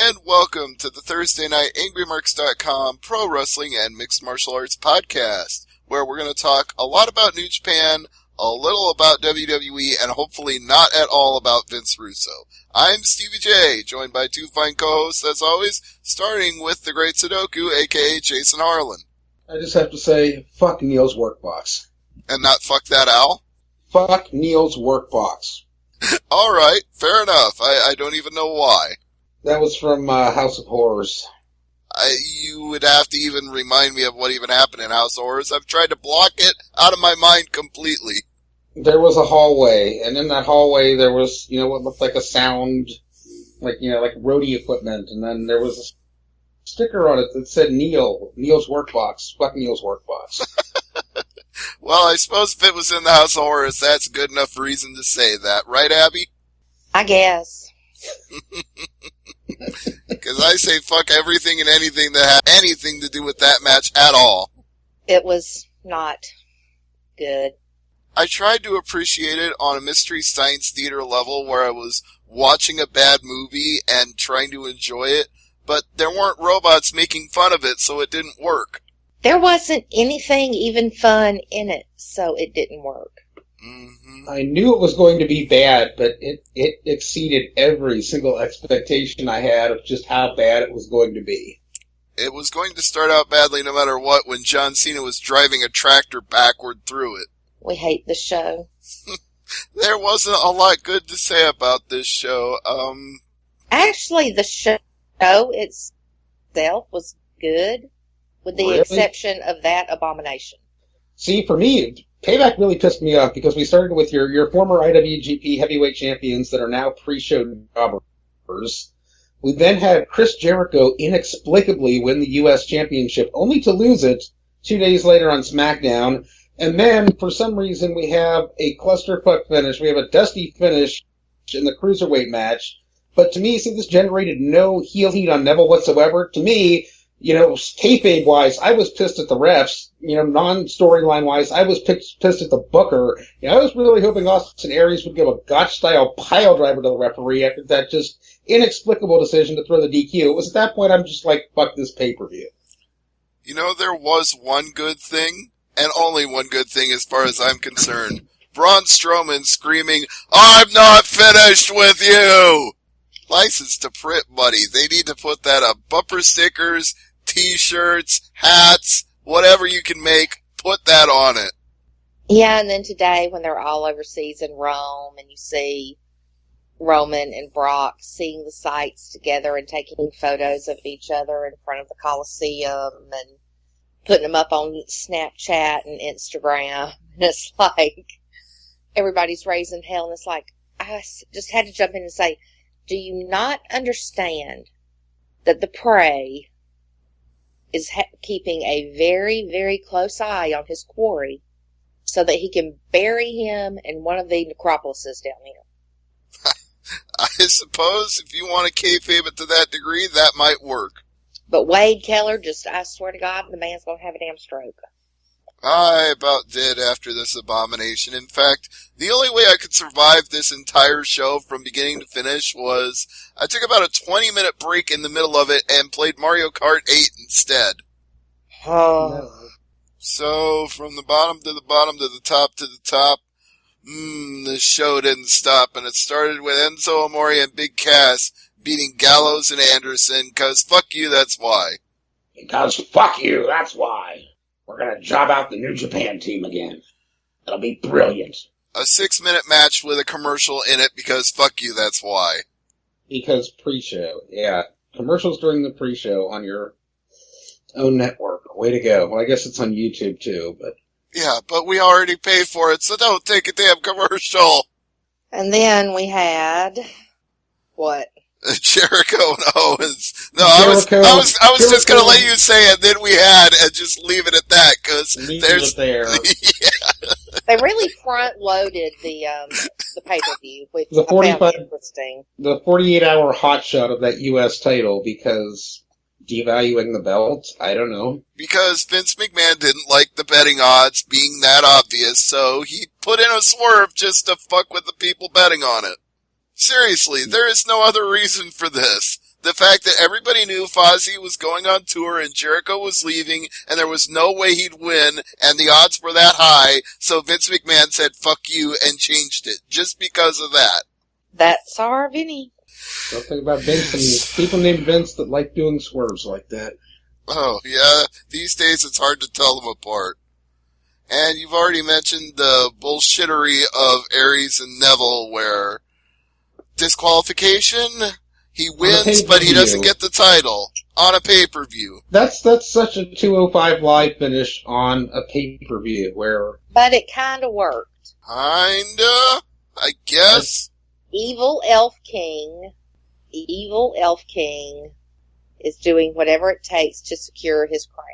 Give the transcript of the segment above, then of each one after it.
and welcome to the Thursday night AngryMarks.com pro wrestling and mixed martial arts podcast, where we're going to talk a lot about New Japan, a little about WWE, and hopefully not at all about Vince Russo. I'm Stevie J, joined by two fine co-hosts as always, starting with the great Sudoku, aka Jason Harlan. I just have to say, fuck Neil's Workbox. And not fuck that Al? Fuck Neil's Workbox. Alright, fair enough. I don't even know why. That was from House of Horrors. You would have to even remind me of what even happened in House of Horrors. I've tried to block it out of my mind completely. There was a hallway, and in that hallway there was, what looked like a sound, like roadie equipment, and then there was a sticker on it that said Neil's Workbox. Fuck Neil's Workbox. Well, I suppose if it was in the House of Horrors, that's good enough reason to say that. Right, Abby? I guess. Because I say fuck everything and anything that had anything to do with that match at all. It was not good. I tried to appreciate it on a Mystery Science Theater level where I was watching a bad movie and trying to enjoy it, but there weren't robots making fun of it, so it didn't work. There wasn't anything even fun in it, so it didn't work. Mm-hmm. I knew it was going to be bad, but it exceeded every single expectation I had of just how bad it was going to be. It was going to start out badly no matter what when John Cena was driving a tractor backward through it. We hate the show. There wasn't a lot good to say about this show. Actually, the show itself was good, with the exception of that abomination. See, for me, Payback really pissed me off because we started with your former IWGP heavyweight champions that are now pre-show jobbers. We then had Chris Jericho inexplicably win the U.S. Championship, only to lose it 2 days later on SmackDown. And then, for some reason, we have a clusterfuck finish. We have a dusty finish in the Cruiserweight match. But to me, see, this generated no heel heat on Neville whatsoever. To me, kayfabe-wise, I was pissed at the refs. Non-storyline-wise, I was pissed at the booker. I was really hoping Austin Aries would give a Gotch-style pile driver to the referee after that just inexplicable decision to throw the DQ. It was at that point I'm just like, fuck this pay-per-view. There was one good thing, and only one good thing as far as I'm concerned. Braun Strowman screaming, "I'm not finished with you!" License to print, buddy. They need to put that on bumper stickers, t-shirts, hats, whatever you can make, put that on it. Yeah, and then today when they're all overseas in Rome and you see Roman and Brock seeing the sights together and taking photos of each other in front of the Coliseum and putting them up on Snapchat and Instagram, and it's like everybody's raising hell, and it's like I just had to jump in and say, do you not understand that the prey is keeping a very, very close eye on his quarry so that he can bury him in one of the necropolises down here? I suppose if you want to kayfabe it to that degree, that might work. But Wade Keller, I swear to God, the man's going to have a damn stroke. I about did after this abomination. In fact, the only way I could survive this entire show from beginning to finish was I took about a 20-minute break in the middle of it and played Mario Kart 8 instead. Oh. So, from the bottom to the bottom to the top to the top, the show didn't stop, and it started with Enzo Amore and Big Cass beating Gallows and Anderson, 'cause fuck you, that's why. Because fuck you, that's why. We're going to job out the New Japan team again. It'll be brilliant. A 6-minute match with a commercial in it because fuck you, that's why. Because pre-show, yeah. Commercials during the pre-show on your own network. Way to go. Well, I guess it's on YouTube too, but... Yeah, but we already pay for it, so don't take a damn commercial. And then we had... what? Jericho and Owens. No, I was just gonna let you say it, then we had, and just leave it at that, cause there's... there. Yeah. They really front-loaded the pay-per-view, which I found interesting. The 48-hour hot shot of that U.S. title, because devaluing the belt? I don't know. Because Vince McMahon didn't like the betting odds being that obvious, so he put in a swerve just to fuck with the people betting on it. Seriously, there is no other reason for this. the fact that everybody knew Fozzy was going on tour and Jericho was leaving and there was no way he'd win and the odds were that high, so Vince McMahon said, fuck you, and changed it just because of that. That's our Vinny. Something about Vince and people named Vince that like doing swerves like that. Oh, yeah. These days it's hard to tell them apart. And you've already mentioned the bullshittery of Aries and Neville where disqualification, he wins, but he doesn't get the title on a pay-per-view. That's such a 205 Live finish on a pay-per-view where... But it kind of worked. Kinda, I guess. Evil Elf King is doing whatever it takes to secure his crown.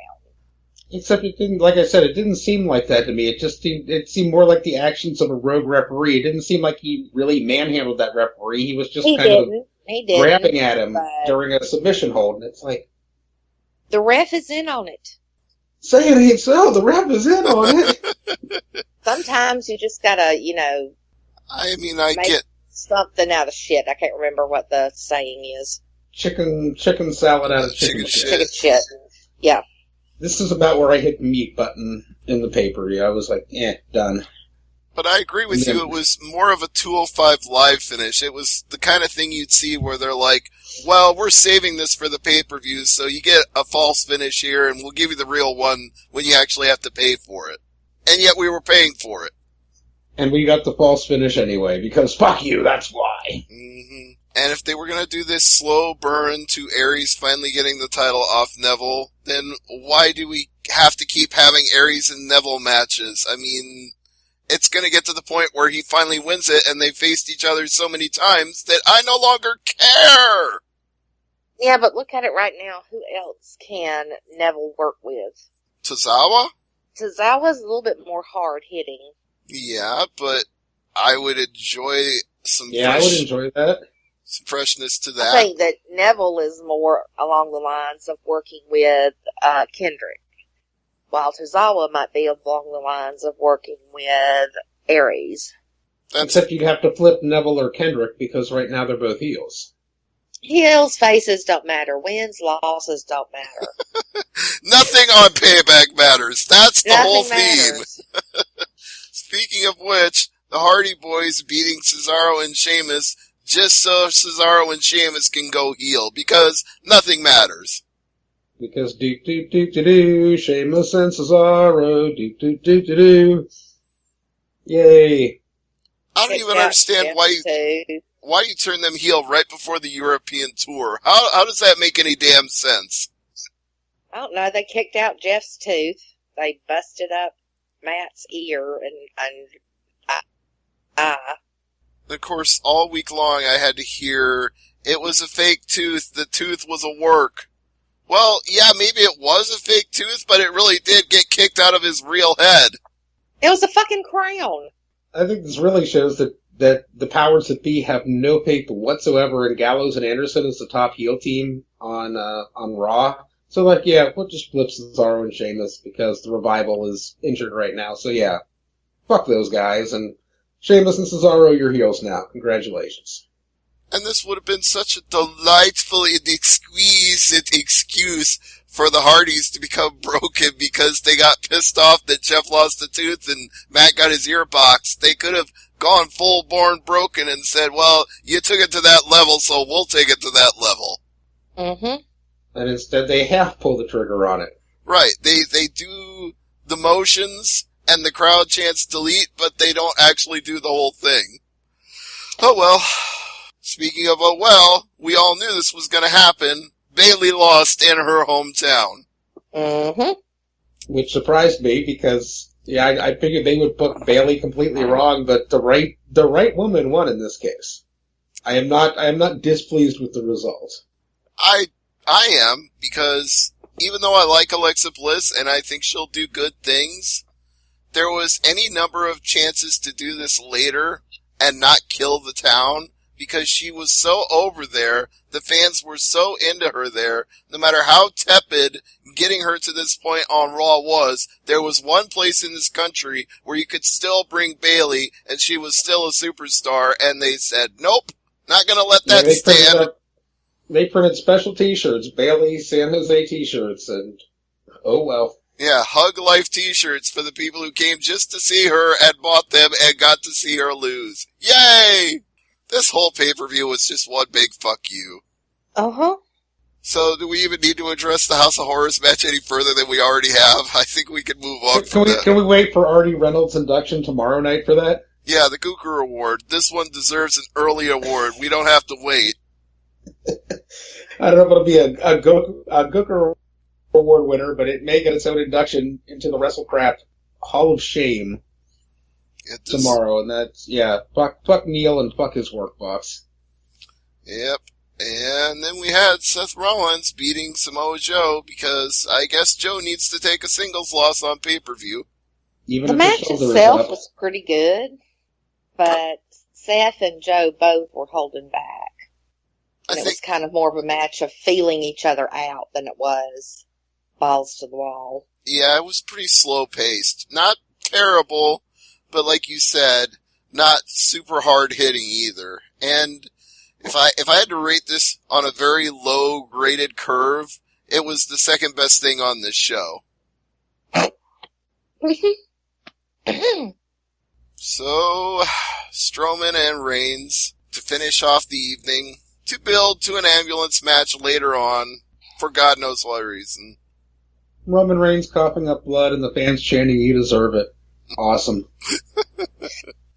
Except it didn't, like I said, it didn't seem like that to me. It seemed more like the actions of a rogue referee. It didn't seem like he really manhandled that referee. He was just grabbing at him during a submission hold. And it's like... The ref is in on it. Say it ain't so. The ref is in on it. Sometimes you just gotta, I mean, I get... something out of shit. I can't remember what the saying is. Chicken salad out of chicken shit. Chicken shit. Yeah. This is about where I hit the mute button in the paper. I was like, done. But I agree with you. It was more of a 205 Live finish. It was the kind of thing you'd see where they're like, well, we're saving this for the pay-per-view, so you get a false finish here, and we'll give you the real one when you actually have to pay for it. And yet we were paying for it. And we got the false finish anyway, because fuck you, that's why. Mm-hmm. And if they were going to do this slow burn to Aries finally getting the title off Neville, then why do we have to keep having Aries and Neville matches? I mean, it's going to get to the point where he finally wins it and they faced each other so many times that I no longer care! Yeah, but look at it right now. Who else can Neville work with? Tozawa? Tozawa's a little bit more hard-hitting. Yeah, but I would enjoy some I would enjoy that. Some freshness to that. I think that Neville is more along the lines of working with Kendrick, while Tozawa might be along the lines of working with Aries. Except you'd have to flip Neville or Kendrick, because right now they're both heels. Heels, faces don't matter. Wins, losses don't matter. Nothing on Payback matters. That's the Nothing whole matters. theme. Speaking of which, the Hardy Boys beating Cesaro and Sheamus just so Cesaro and Sheamus can go heel, because nothing matters. Because do-do-do-do-do, Sheamus and Cesaro, do-do-do-do-do. Yay. I don't even understand why you turn them heel right before the European tour. How does that make any damn sense? I don't know. They kicked out Jeff's tooth. They busted up Matt's ear and Of course, all week long I had to hear, it was a fake tooth, the tooth was a work. Well, yeah, maybe it was a fake tooth, but it really did get kicked out of his real head. It was a fucking crown. I think this really shows that the powers that be have no faith whatsoever in Gallows and Anderson as the top heel team on Raw. So, we'll just flip Cesaro and Sheamus because the Revival is injured right now. So, fuck those guys. And Sheamus and Cesaro, you're heels now. Congratulations. And this would have been such a delightfully exquisite excuse for the Hardys to become broken because they got pissed off that Jeff lost a tooth and Matt got his ear boxed. They could have gone full-born broken and said, well, you took it to that level, so we'll take it to that level. Mm-hmm. And instead they half pull the trigger on it. Right. They do the motions and the crowd chants delete, but they don't actually do the whole thing. Oh well. Speaking of oh well, we all knew this was going to happen. Bayley lost in her hometown. Mm-hmm. Which surprised me because, I figured they would book Bayley completely wrong, but the right woman won in this case. I am not displeased with the result. I am, because even though I like Alexa Bliss and I think she'll do good things, there was any number of chances to do this later and not kill the town because she was so over there, the fans were so into her there, no matter how tepid getting her to this point on Raw was, there was one place in this country where you could still bring Bayley and she was still a superstar, and they said, nope, not gonna let that stand. They printed special T-shirts, Bailey San Jose T-shirts, and oh well. Yeah, Hug Life T-shirts for the people who came just to see her and bought them and got to see her lose. Yay! This whole pay-per-view was just one big fuck you. Uh-huh. So, do we even need to address the House of Horrors match any further than we already have? I think we can move on from that. Can we wait for Artie Reynolds' induction tomorrow night for that? Yeah, the Gooker Award. This one deserves an early award. We don't have to wait. I don't know if it'll be a Gooker Award winner, but it may get its own induction into the WrestleCraft Hall of Shame tomorrow. And that's, fuck Neil and fuck his work box. Yep. And then we had Seth Rollins beating Samoa Joe because I guess Joe needs to take a singles loss on pay-per-view. The match itself was pretty good, but Seth and Joe both were holding back. And it was kind of more of a match of feeling each other out than it was balls to the wall. Yeah, it was pretty slow-paced. Not terrible, but like you said, not super hard-hitting either. And if I had to rate this on a very low graded curve, it was the second best thing on this show. So, Strowman and Reigns to finish off the evening, to build to an ambulance match later on, for God knows what reason. Roman Reigns coughing up blood and the fans chanting, "You deserve it." Awesome.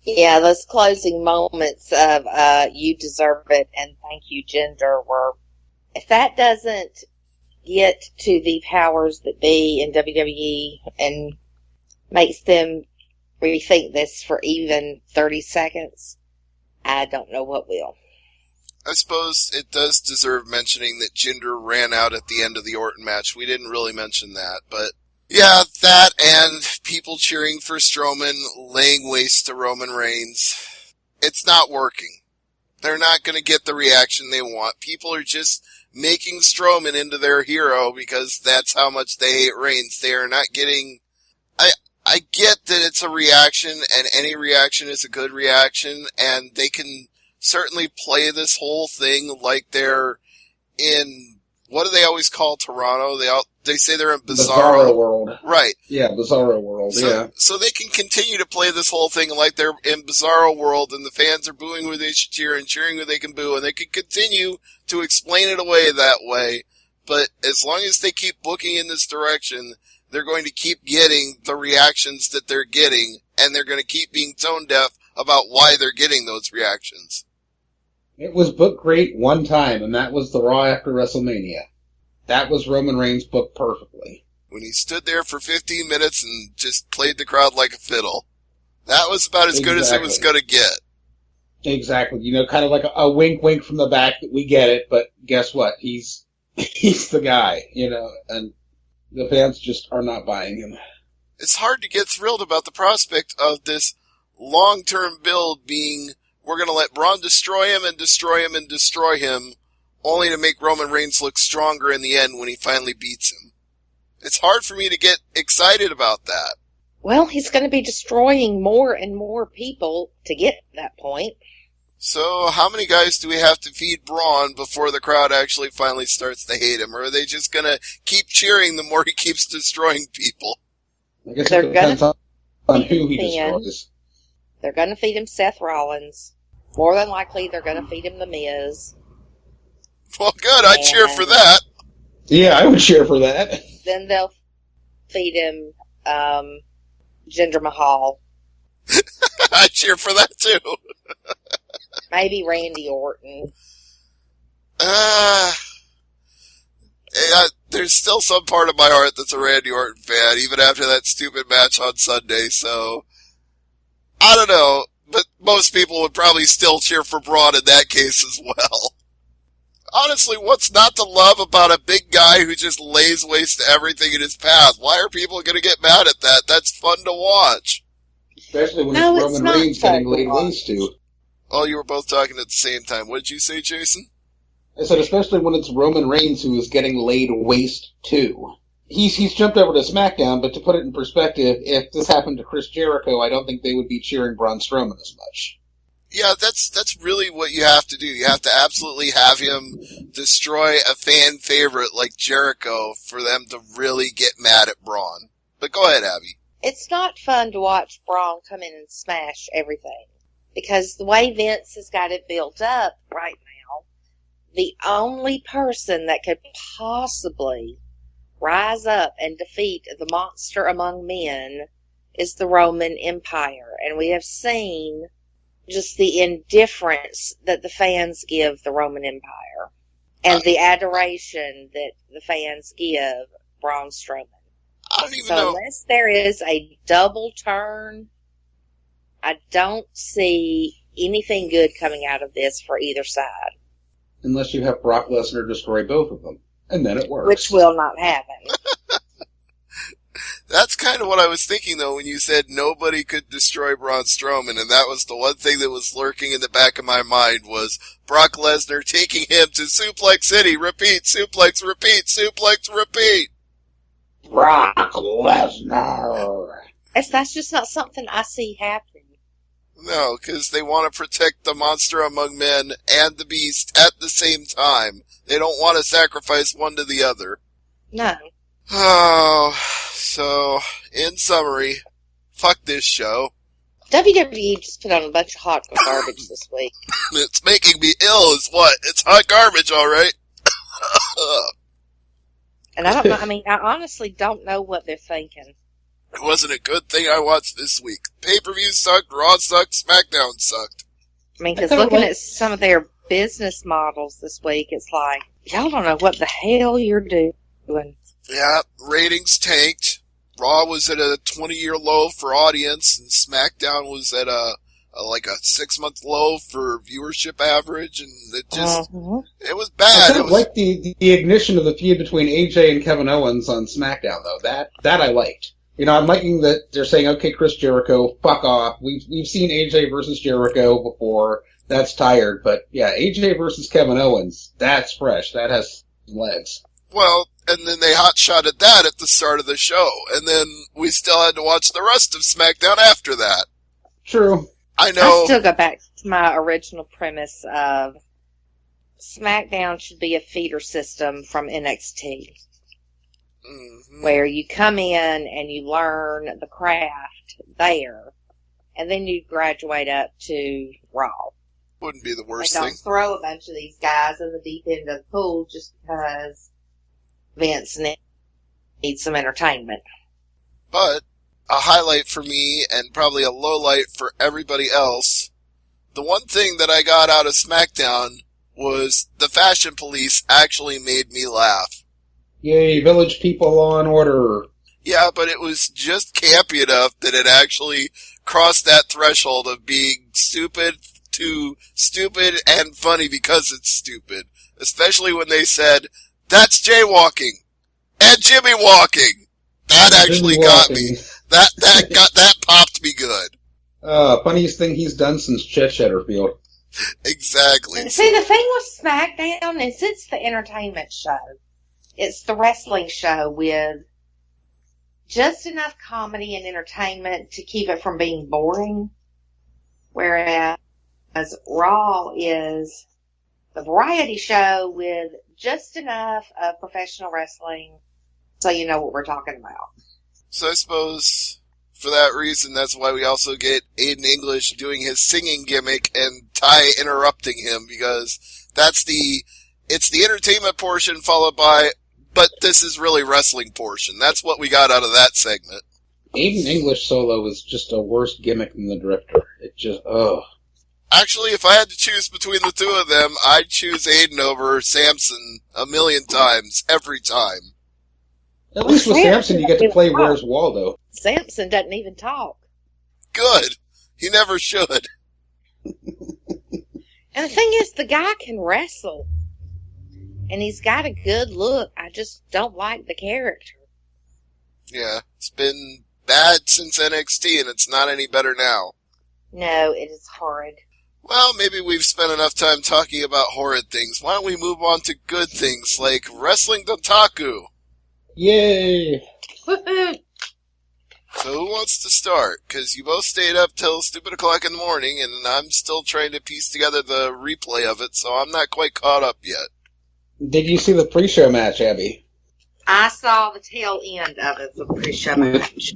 Yeah, those closing moments of "you deserve it" and "thank you, Jinder" were. If that doesn't get to the powers that be in WWE and makes them rethink this for even 30 seconds, I don't know what will. I suppose it does deserve mentioning that Jinder ran out at the end of the Orton match. We didn't really mention that, but yeah, that and people cheering for Strowman, laying waste to Roman Reigns. It's not working. They're not going to get the reaction they want. People are just making Strowman into their hero because that's how much they hate Reigns. They are not getting... I get that it's a reaction, and any reaction is a good reaction, and they can certainly play this whole thing like they're in... What do they always call Toronto? They say they're in Bizarro World. Right. Yeah, Bizarro World, yeah. So they can continue to play this whole thing like they're in Bizarro World and the fans are booing where they should cheer and cheering where they can boo, and they can continue to explain it away that way. But as long as they keep booking in this direction, they're going to keep getting the reactions that they're getting, and they're going to keep being tone deaf about why they're getting those reactions. It was booked great one time, and that was the Raw after WrestleMania. That was Roman Reigns booked perfectly. When he stood there for 15 minutes and just played the crowd like a fiddle. That was about as good as it was going to get. Exactly. You know, kind of like a wink wink from the back that we get it, but guess what? He's the guy, you know, and the fans just are not buying him. It's hard to get thrilled about the prospect of this long-term build being, we're going to let Braun destroy him and destroy him and destroy him, only to make Roman Reigns look stronger in the end when he finally beats him. It's hard for me to get excited about that. Well, he's going to be destroying more and more people to get to that point. So, how many guys do we have to feed Braun before the crowd actually finally starts to hate him? Or are they just going to keep cheering the more he keeps destroying people? I guess it depends on who he destroys. They're going to feed him Seth Rollins. More than likely, they're going to feed him The Miz. Well, good. I'd cheer for that. Yeah, I would cheer for that. Then they'll feed him Jinder Mahal. I'd cheer for that, too. Maybe Randy Orton. There's still some part of my heart that's a Randy Orton fan, even after that stupid match on Sunday, so... I don't know, but most people would probably still cheer for Braun in that case as well. Honestly, what's not to love about a big guy who just lays waste to everything in his path? Why are people going to get mad at that? That's fun to watch. Especially when it's Roman Reigns getting laid waste to. Oh, you were both talking at the same time. What did you say, Jason? I said, especially when it's Roman Reigns who is getting laid waste to. He's jumped over to SmackDown, but to put it in perspective, if this happened to Chris Jericho, I don't think they would be cheering Braun Strowman as much. Yeah, that's really what you have to do. You have to absolutely have him destroy a fan favorite like Jericho for them to really get mad at Braun. But go ahead, Abby. It's not fun to watch Braun come in and smash everything. Because the way Vince has got it built up right now, the only person that could possibly rise up and defeat the monster among men is the Roman Empire. And we have seen just the indifference that the fans give the Roman Empire and the adoration that the fans give Braun Strowman. I don't even know. Unless there is a double turn, I don't see anything good coming out of this for either side. Unless you have Brock Lesnar destroy both of them. And then it works. Which will not happen. That's kind of what I was thinking, though, when you said nobody could destroy Braun Strowman, and that was the one thing that was lurking in the back of my mind was Brock Lesnar taking him to Suplex City. Repeat, suplex, repeat, suplex, repeat. Brock Lesnar. That's just not something I see happening. No, because they want to protect the monster among men and the beast at the same time. They don't want to sacrifice one to the other. No. Oh, so, in summary, fuck this show. WWE just put on a bunch of hot garbage this week. It's making me ill is what? It's hot garbage, alright. And I don't know, I honestly don't know what they're thinking. It wasn't a good thing I watched this week. Pay-per-view sucked, Raw sucked, SmackDown sucked. Because looking at some of their business models this week, it's like, y'all don't know what the hell you're doing. Yeah, ratings tanked. Raw was at a 20-year low for audience, and SmackDown was at a 6-month low for viewership average, and it just, it was bad. I kind of like the ignition of the feud between AJ and Kevin Owens on SmackDown, though. That I liked. I'm liking that they're saying, okay, Chris Jericho, fuck off. We've seen AJ versus Jericho before. That's tired. But, yeah, AJ versus Kevin Owens, that's fresh. That has legs. Well, and then they hot-shotted that at the start of the show. And then we still had to watch the rest of SmackDown after that. True. I know. I still go back to my original premise of SmackDown should be a feeder system from NXT. Mm-hmm. Where you come in and you learn the craft there, and then you graduate up to Raw. Wouldn't be the worst thing. Don't throw a bunch of these guys in the deep end of the pool just because Vince needs some entertainment. But a highlight for me, and probably a low light for everybody else, the one thing that I got out of SmackDown was the Fashion Police actually made me laugh. Yay, Village People Law and Order. Yeah, but it was just campy enough that it actually crossed that threshold of being stupid to stupid and funny because it's stupid. Especially when they said, that's jaywalking and Jimmy walking. That actually got me. That popped me good. Funniest thing he's done since Chet Shetterfield. Exactly. See, the thing with SmackDown is it's the entertainment show. It's the wrestling show with just enough comedy and entertainment to keep it from being boring. Whereas Raw is the variety show with just enough of professional wrestling so you know what we're talking about. So I suppose for that reason, that's why we also get Aiden English doing his singing gimmick and Ty interrupting him, because it's the entertainment portion followed by, but this is really wrestling portion. That's what we got out of that segment. Aiden English solo is just a worse gimmick than the Drifter. It just, ugh. Actually, if I had to choose between the two of them, I'd choose Aiden over Samson a million times, every time. At least with Samson, you get to play Where's Waldo. Samson doesn't even talk. Good. He never should. And the thing is, the guy can wrestle. And he's got a good look. I just don't like the character. Yeah, it's been bad since NXT, and it's not any better now. No, it is horrid. Well, maybe we've spent enough time talking about horrid things. Why don't we move on to good things, like Wrestling Dontaku? Yay! Woohoo! So who wants to start? Because you both stayed up till stupid o'clock in the morning, and I'm still trying to piece together the replay of it, so I'm not quite caught up yet. Did you see the pre-show match, Abby? I saw the tail end of it, the pre-show match.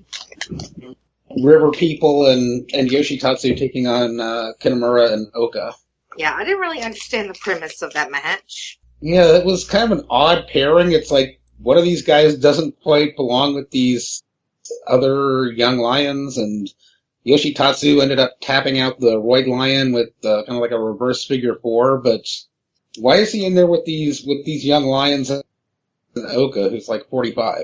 River People and Yoshitatsu taking on Kinemura and Oka. Yeah, I didn't really understand the premise of that match. Yeah, it was kind of an odd pairing. It's like one of these guys doesn't quite belong with these other young lions, and Yoshitatsu ended up tapping out the Roid Lion with kind of like a reverse figure four, but why is he in there with these young lions and Oka, who's like 45?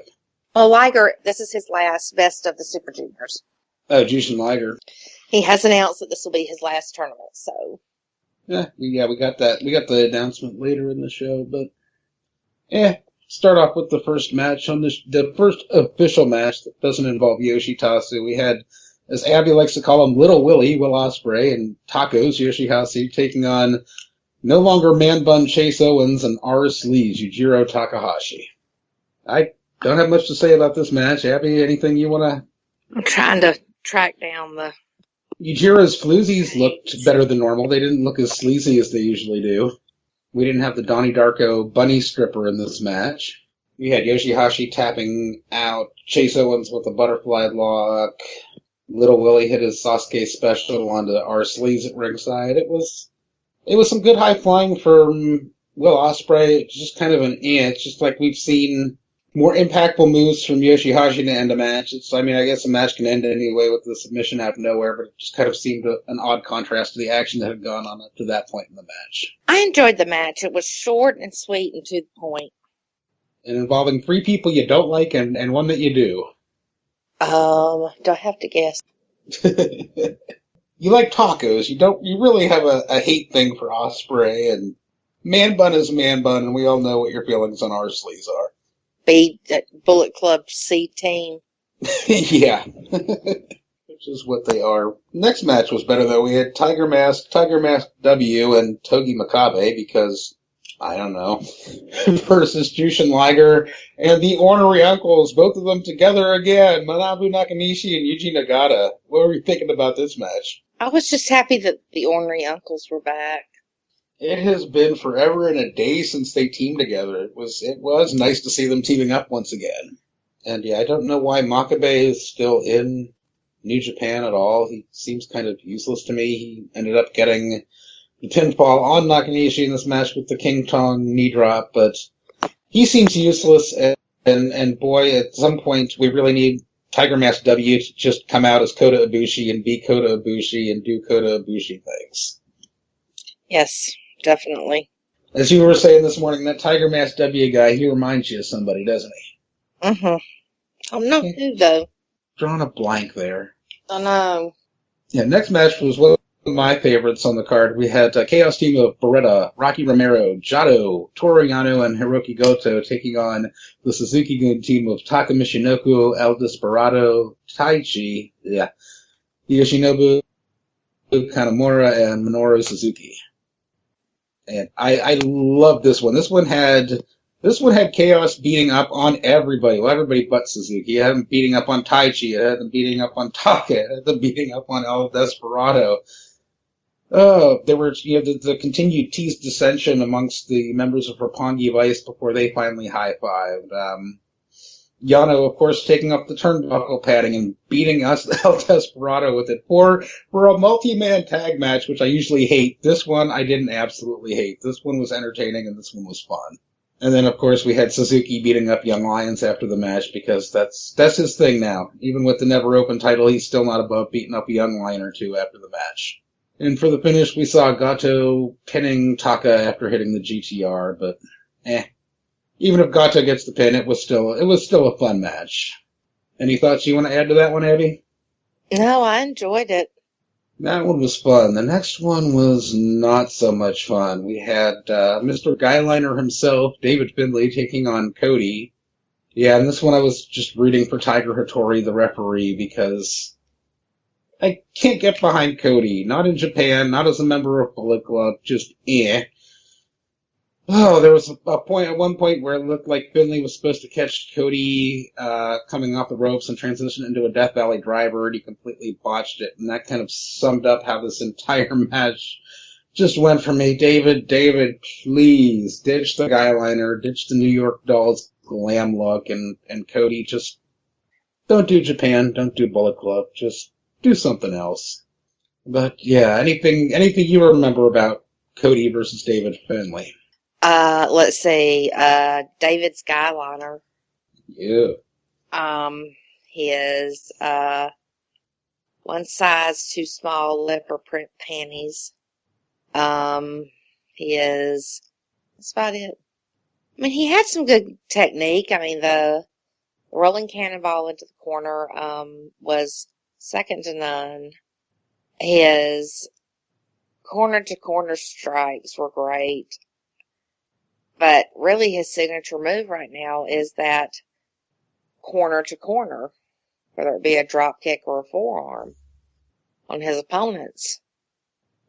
Well, Liger, this is his last best of the Super Juniors. Oh, Jushin Liger. He has announced that this will be his last tournament, so. Yeah, we got that. We got the announcement later in the show, but start off with the first match on the first official match that doesn't involve Yoshitatsu. We had, as Abby likes to call him, Little Willie, Will Ospreay, and Tacos Yoshihashi taking on no longer Man Bun Chase Owens and R. Lee's Yujiro Takahashi. I don't have much to say about this match. Abby, anything you want to? I'm trying to track down the... Yujiro's floozies looked better than normal. They didn't look as sleazy as they usually do. We didn't have the Donnie Darko bunny stripper in this match. We had Yoshihashi tapping out Chase Owens with a butterfly lock. Little Willie hit his Sasuke special onto our sleeves at ringside. It was some good high flying from Will Ospreay. It's just kind of it's just like we've seen more impactful moves from Yoshihashi to end a match. I guess a match can end anyway with the submission out of nowhere, but it just kind of seemed an odd contrast to the action that had gone on up to that point in the match. I enjoyed the match. It was short and sweet and to the point. And involving three people you don't like and one that you do. Do I have to guess? You like tacos. You really have a hate thing for Ospreay, and Man Bun is Man Bun, and we all know what your feelings on our sleeves are. Bullet Club C team. Yeah. Which is what they are. Next match was better, though. We had Tiger Mask W, and Togi Makabe, because, I don't know, versus Jushin Liger and the Ornery Uncles, both of them together again, Manabu Nakanishi and Yuji Nagata. What were you thinking about this match? I was just happy that the Ornery Uncles were back. It has been forever and a day since they teamed together. It was nice to see them teaming up once again. And yeah, I don't know why Makabe is still in New Japan at all. He seems kind of useless to me. He ended up getting the pinfall on Nakanishi in this match with the King Tong knee drop, but he seems useless, and boy, at some point we really need Tiger Mask W to just come out as Kota Ibushi and be Kota Ibushi and do Kota Ibushi things. Yes, definitely. As you were saying this morning, that Tiger Mask W guy, he reminds you of somebody, doesn't he? Mm-hmm. I don't know who, though. Drawing a blank there. I know. Yeah, next match was one of my favorites on the card. We had a Chaos team of Beretta, Rocky Romero, Jado, Toru Yano, and Hiroki Goto taking on the Suzuki-gun team of Taka Michinoku, El Desperado, Taichi, Yoshinobu Kanemura, and Minoru Suzuki. And I love this one. This one had Chaos beating up on everybody. Well, everybody but Suzuki. It had them beating up on Taichi. It had them beating up on Taka. It had them beating up on El Desperado. Oh, there were the continued teased dissension amongst the members of Roppongi Vice before they finally high-fived. Yano, of course, taking up the turnbuckle padding and beating us, El Desperado, with it. For a multi-man tag match, which I usually hate, this one I didn't absolutely hate. This one was entertaining and this one was fun. And then, of course, we had Suzuki beating up Young Lions after the match, because that's his thing now. Even with the never open title, he's still not above beating up a Young Lion or two after the match. And for the finish, we saw Gato pinning Taka after hitting the GTR, but even if Gato gets the pin, it was still a fun match. Any thoughts you want to add to that one, Abby? No, I enjoyed it. That one was fun. The next one was not so much fun. We had Mr. Guyliner himself, David Finlay, taking on Cody. Yeah, and this one I was just rooting for Tiger Hattori, the referee, because I can't get behind Cody. Not in Japan, not as a member of Bullet Club, just Oh, there was a point at one point where it looked like Finley was supposed to catch Cody coming off the ropes and transition into a Death Valley driver, and he completely botched it. And that kind of summed up how this entire match just went for me. David, please ditch the guyliner, ditch the New York Dolls glam look, and Cody, just don't do Japan, don't do Bullet Club, just do something else. But yeah, anything you remember about Cody versus David Finley? Let's see, David Skyliner. Yeah. His, one size too small leopard print panties. That's about it. I mean, he had some good technique. I mean, the rolling cannonball into the corner, was second to none. His corner to corner strikes were great. But really his signature move right now is that corner to corner, whether it be a drop kick or a forearm on his opponents.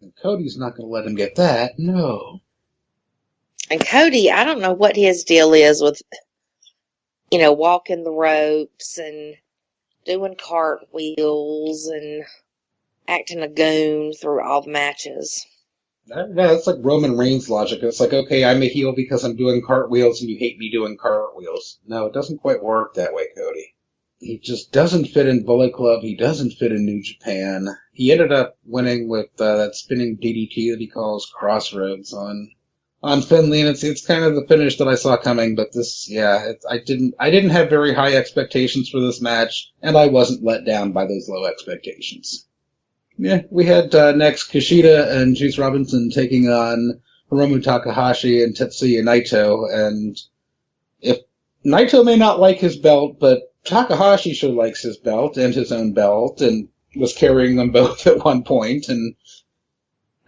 And Cody's not going to let him get that, no. And Cody, I don't know what his deal is with, walking the ropes and doing cartwheels and acting a goon through all the matches. That's like Roman Reigns logic. It's like, okay, I'm a heel because I'm doing cartwheels and you hate me doing cartwheels. No, it doesn't quite work that way, Cody. He just doesn't fit in Bullet Club. He doesn't fit in New Japan. He ended up winning with that spinning DDT that he calls Crossroads on Finley, and it's kind of the finish that I saw coming. But I didn't have very high expectations for this match, and I wasn't let down by those low expectations. Yeah, we had next Kushida and Juice Robinson taking on Hiromu Takahashi and Tetsuya Naito, and if Naito may not like his belt, but Takahashi sure likes his belt and his own belt, and was carrying them both at one point, and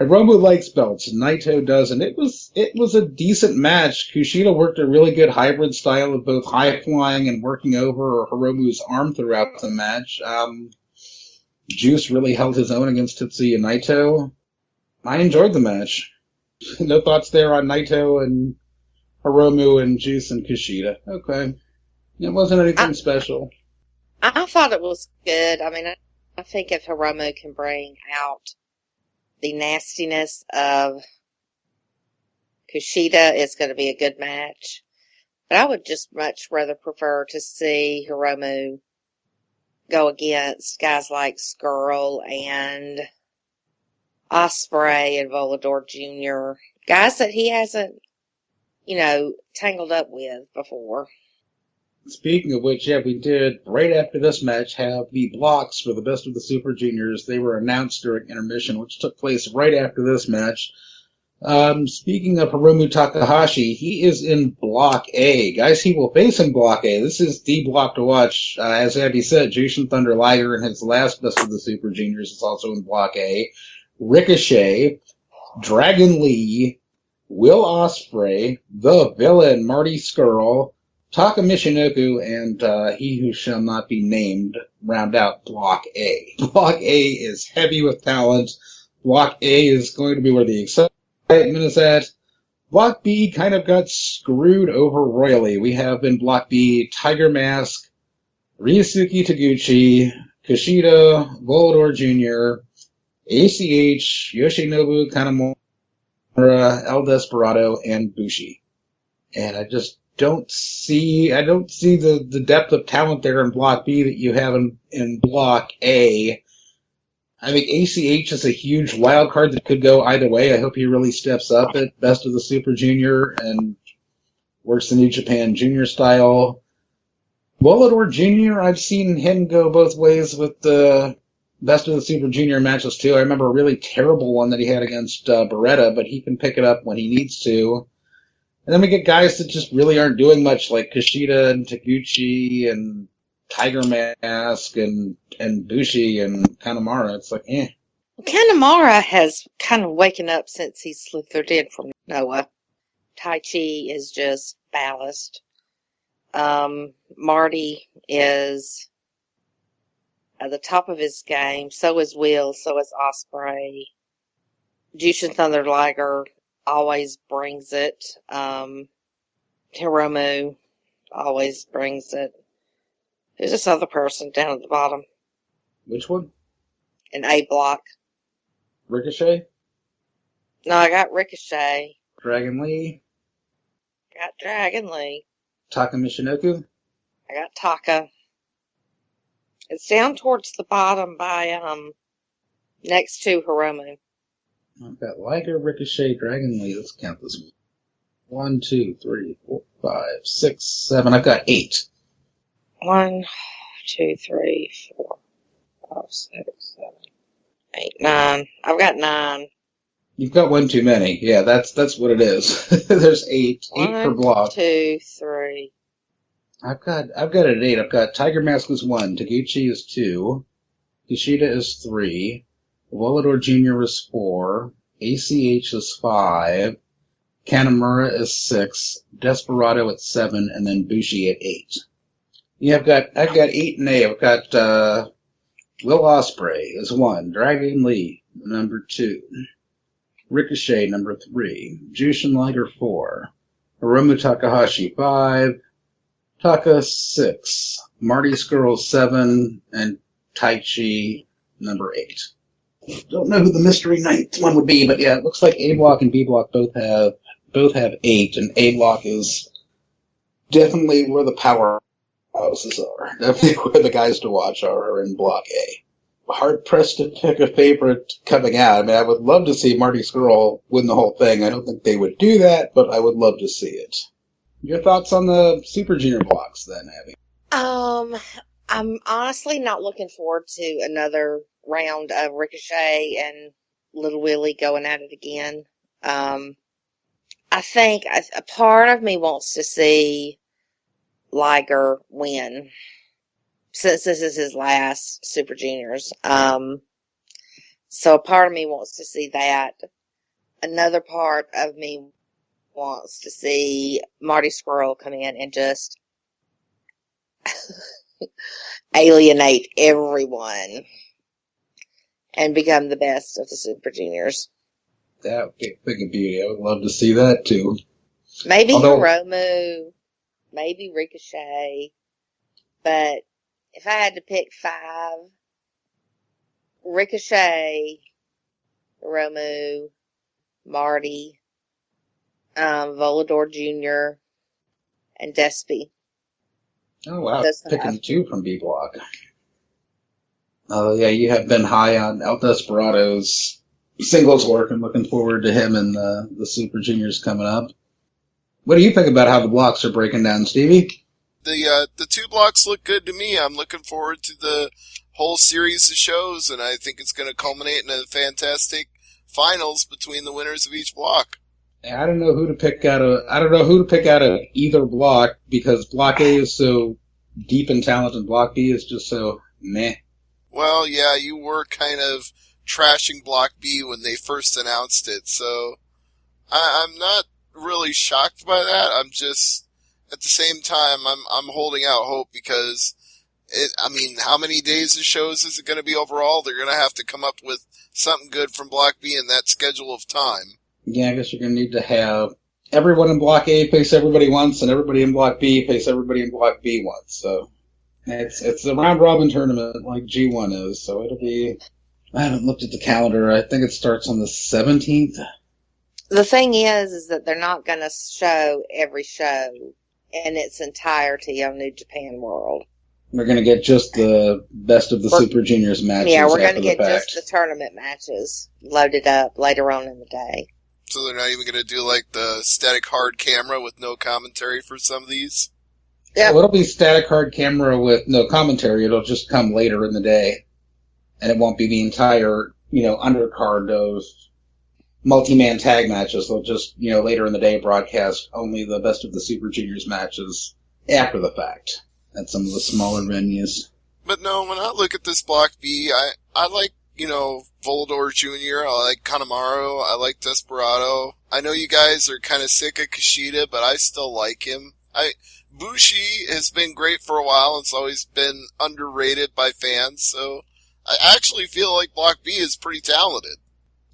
Hiromu likes belts, and Naito doesn't. It was a decent match. Kushida worked a really good hybrid style of both high flying and working over Hiromu's arm throughout the match. Juice really held his own against Tetsuya Naito. I enjoyed the match. No thoughts there on Naito and Hiromu and Juice and Kushida. Okay. It wasn't anything special. I thought it was good. I mean, I think if Hiromu can bring out the nastiness of Kushida, it's going to be a good match. But I would just much rather prefer to see Hiromu go against guys like Skrull and Ospreay and Volador Jr., guys that he hasn't, tangled up with before. Speaking of which, yeah, we did, right after this match, have the blocks for the Best of the Super Juniors. They were announced during intermission, which took place right after this match. Speaking of Hiromu Takahashi, he is in Block A. Guys, he will face in Block A. This is the block to watch. As Abby said, Jushin Thunder Liger in his last Best of the Super Juniors is also in Block A. Ricochet, Dragon Lee, Will Ospreay, the villain Marty Scurll, Taka Michinoku, and he who shall not be named round out Block A. Block A is heavy with talent. Block A is going to be where the excitement is at. Block B kind of got screwed over royally. We have in Block B Tiger Mask, Ryusuke Taguchi, Kushida, Volador Jr., ACH, Yoshinobu Kanemaru, El Desperado, and Bushi. And I just don't see the depth of talent there in Block B that you have in Block A. I mean, ACH is a huge wild card that could go either way. I hope he really steps up at Best of the Super Junior and works the New Japan Junior style. Volador Jr., I've seen him go both ways with the Best of the Super Junior matches too. I remember a really terrible one that he had against Beretta, but he can pick it up when he needs to. And then we get guys that just really aren't doing much, like Kushida and Taguchi and Tiger Mask and Bushi and Kanemaru. It's like, eh. Kanemaru has kind of waken up since he slithered in from Noah. Tai Chi is just ballast. Marty is at the top of his game. So is Will. So is Ospreay. Jushin Thunder Liger always brings it. Hiromu always brings it. Who's this other person down at the bottom? Which one? An A block. Ricochet? No, I got Ricochet. Dragon Lee? Got Dragon Lee. Taka Michinoku? I got Taka. It's down towards the bottom by, next to Hiromu. I've got Liger, Ricochet, Dragon Lee. Let's count this one. 1, 2, 3, 4, 5, 6, 7. I've got 8. 1, 2, 3, 4, 5, 6, 7, 8, 9. I've got 9. You've got one too many. Yeah, that's what it is. There's 8. 8 per block. 1, 2, 3. I've got it at 8. I've got Tiger Mask is 1, Taguchi is 2, Kushida is 3, Volador Jr. is 4, ACH is 5, Kanemaru is 6, Desperado at 7, and then Bushi at 8. Yeah, I've got 8 and 8. I've got Will Ospreay is 1, Dragon Lee number 2, Ricochet number 3, Jushin Liger 4, Hiromu Takahashi 5, Taka 6, Marty Skrull 7, and Taichi number 8. Don't know who the mystery ninth one would be, but yeah, it looks like A Block and B Block both have 8, and A Block is definitely where the powerhouses are. Definitely where the guys to watch are in Block A. Hard pressed to pick a favorite coming out. I mean, I would love to see Marty Skrull win the whole thing. I don't think they would do that, but I would love to see it. Your thoughts on the Super Junior blocks then, Abby? I'm honestly not looking forward to another round of Ricochet and Little Willie going at it again. I think a part of me wants to see Liger win, since this is his last Super Juniors. So a part of me wants to see that. Another part of me wants to see Marty Skrull come in and just alienate everyone and become the best of the Super Juniors. That would be a thing of beauty. I would love to see that too. Maybe Hiromu, maybe Ricochet, but if I had to pick 5, Ricochet, Hiromu, Marty, Volador Jr., and Despy. Oh wow, picking 2 from B Block. Oh yeah, you have been high on El Desperado's singles work and looking forward to him and the Super Juniors coming up. What do you think about how the blocks are breaking down, Stevie? The 2 blocks look good to me. I'm looking forward to the whole series of shows, and I think it's going to culminate in a fantastic finals between the winners of each block. I don't know who to pick out of either block, because Block A is so deep in talent and Block B is just so meh. Well, yeah, you were kind of trashing Block B when they first announced it, so I'm not really shocked by that. I'm just, at the same time, I'm holding out hope, because how many days of shows is it going to be overall? They're going to have to come up with something good from Block B in that schedule of time. Yeah, I guess you're going to need to have everyone in Block A face everybody once, and everybody in Block B face everybody in Block B once. So it's a round-robin tournament like G1 is, so it'll be... I haven't looked at the calendar. I think it starts on the 17th. The thing is that they're not going to show every show in its entirety on New Japan World. We're going to get just the best of the Super Juniors matches. Yeah, we're going to get just the tournament matches loaded up later on in the day. So they're not even going to do like the static hard camera with no commentary for some of these? Yeah. Well, it'll be static hard camera with no commentary. It'll just come later in the day. And it won't be the entire, undercard of multi-man tag matches. They'll just, later in the day broadcast only the best of the Super Juniors matches after the fact at some of the smaller venues. But no, when I look at this Block B, I like, Volador Jr., I like Kanemaru, I like Desperado. I know you guys are kind of sick of Kushida, but I still like him. Bushi has been great for a while and it's always been underrated by fans, so I actually feel like Block B is pretty talented.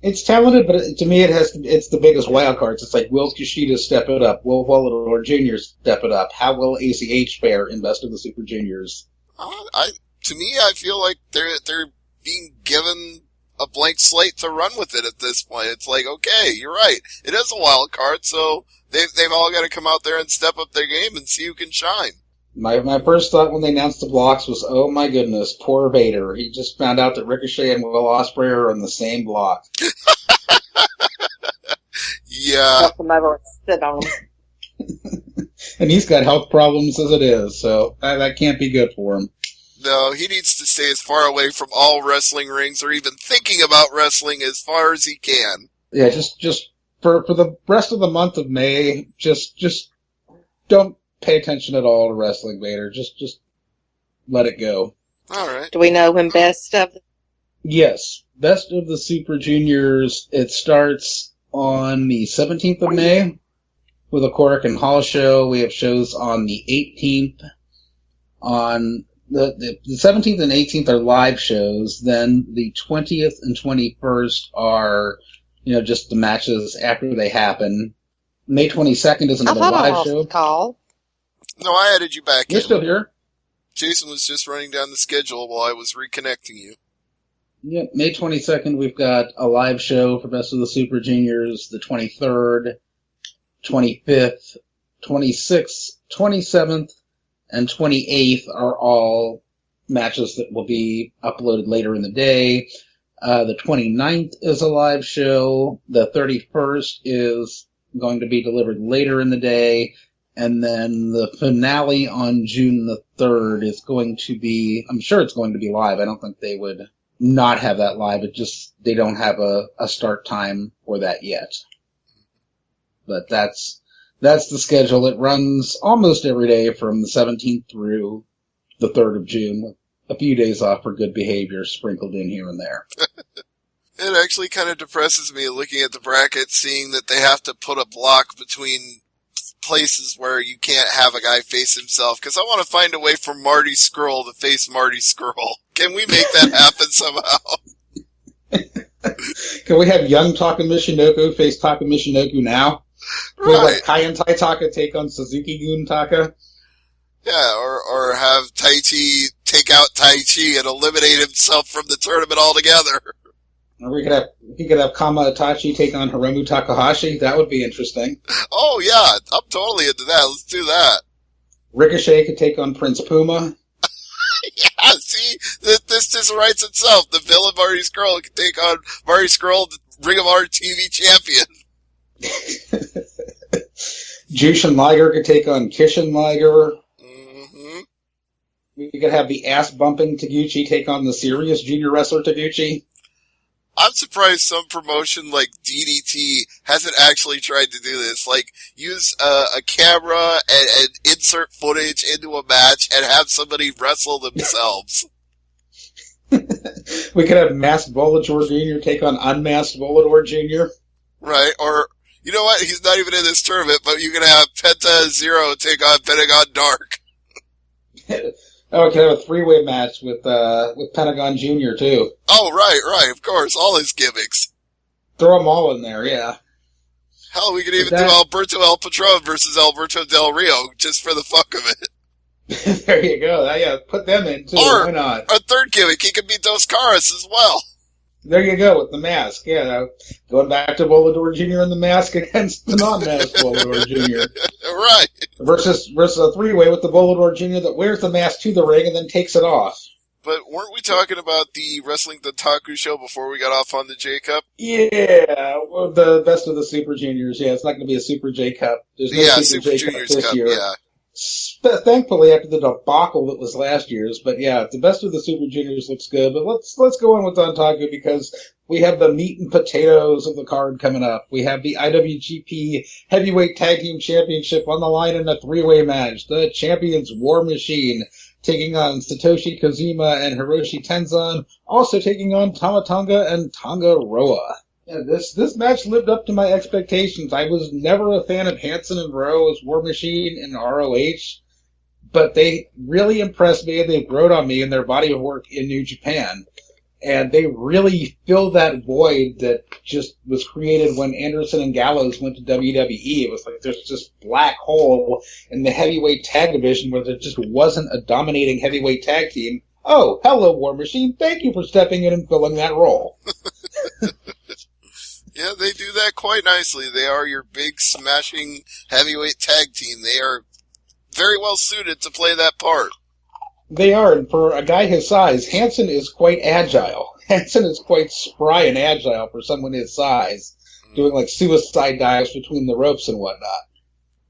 It's talented, but to me, it's the biggest wild cards. It's like, will Kushida step it up? Will Volador Jr. step it up? How will ACH fare in Best of the Super Juniors? To me, I feel like they're being given a blank slate to run with it at this point. It's like, okay, you're right. It is a wild card, so they've all got to come out there and step up their game and see who can shine. My first thought when they announced the blocks was, oh my goodness, poor Vader. He just found out that Ricochet and Will Ospreay are on the same block. Yeah. Help him over and sit on him. And he's got health problems as it is, so that can't be good for him. No, he needs to stay as far away from all wrestling rings or even thinking about wrestling as far as he can. Yeah, just for the rest of the month of May, just don't pay attention at all to wrestling, Vader. Just let it go. All right. Do we know when Best of? Yes, Best of the Super Juniors. It starts on the 17th of May with a Korakuen and Hall show. We have shows on the 18th. On the 17th and 18th are live shows. Then the 20th and 21st are, just the matches after they happen. May 22nd is another live show. Call. No, I added you back You're in. still here. Jason was just running down the schedule while I was reconnecting you. Yep, May 22nd, we've got a live show for Best of the Super Juniors. The 23rd, 25th, 26th, 27th, and 28th are all matches that will be uploaded later in the day. The 29th is a live show. The 31st is going to be delivered later in the day. And then the finale on June the 3rd is going to be, I'm sure it's going to be live. I don't think they would not have that live. It just, they don't have a start time for that yet. But that's the schedule. It runs almost every day from the 17th through the 3rd of June, with a few days off for good behavior sprinkled in here and there. It actually kind of depresses me looking at the bracket, seeing that they have to put a block between places where you can't have a guy face himself, because I want to find a way for Marty Scurll to face Marty Scurll. Can we make that happen somehow? Can we have young Taka Michinoku face Taka Michinoku now? Right. Will like Kaientai Taka take on Suzuki-gun Taka? Yeah, or have Taichi take out Taichi and eliminate himself from the tournament altogether. Or we could have Kama Itachi take on Hiromu Takahashi. That would be interesting. Oh yeah, I'm totally into that. Let's do that. Ricochet could take on Prince Puma. Yeah, see, this just writes itself. The villain Marty Scurll can take on Marty Scurll, the Ring of Honor TV champion. Jushin Liger could take on Kishin Liger. Mm-hmm. We could have the ass-bumping Taguchi take on the serious junior wrestler Taguchi. I'm surprised some promotion like DDT hasn't actually tried to do this. Like, use a camera and insert footage into a match and have somebody wrestle themselves. We could have Masked Volador Jr. take on Unmasked Volador Jr. Right, or, you know what, he's not even in this tournament, but you can have Penta Zero take on Pentagon Dark. Oh, we could have a three-way match with Pentagon Jr. too. Oh, right, of course, all his gimmicks. Throw them all in there, yeah. Hell, we could even do Alberto El Patron versus Alberto Del Rio, just for the fuck of it. There you go. Yeah, put them in too. Or why not? a third gimmick, he could be Dos Caras as well. There you go with the mask. Yeah, going back to Volador Jr. and the mask against the non-masked Volador Jr. Right. Versus a three-way with the Volador Jr. that wears the mask to the ring and then takes it off. But weren't we talking about the Wrestling Dontaku show before we got off on the J-Cup? Yeah, well, the Best of the Super Juniors. Yeah, it's not going to be a Super J-Cup. There's no Super J-Cup Juniors this Cup, year. yeah. Thankfully, after the debacle that was last year's, but yeah, the Best of the Super Juniors looks good. But let's go on with Dontaku because we have the meat and potatoes of the card coming up. We have the IWGP Heavyweight Tag Team Championship on the line in a three-way match. The champions War Machine taking on Satoshi Kojima and Hiroshi Tenzan, also taking on Tama Tonga and Tonga Roa. Yeah, this match lived up to my expectations. I was never a fan of Hansen and Rowe as War Machine and ROH, but they really impressed me and they growed on me in their body of work in New Japan. And they really filled that void that just was created when Anderson and Gallows went to WWE. It was like there's this black hole in the heavyweight tag division where there just wasn't a dominating heavyweight tag team. Oh, hello, War Machine. Thank you for stepping in and filling that role. Yeah, they do that quite nicely. They are your big, smashing heavyweight tag team. They are very well suited to play that part. They are, and for a guy his size, Hansen is quite agile. Hansen is quite spry and agile for someone his size, doing like suicide dives between the ropes and whatnot.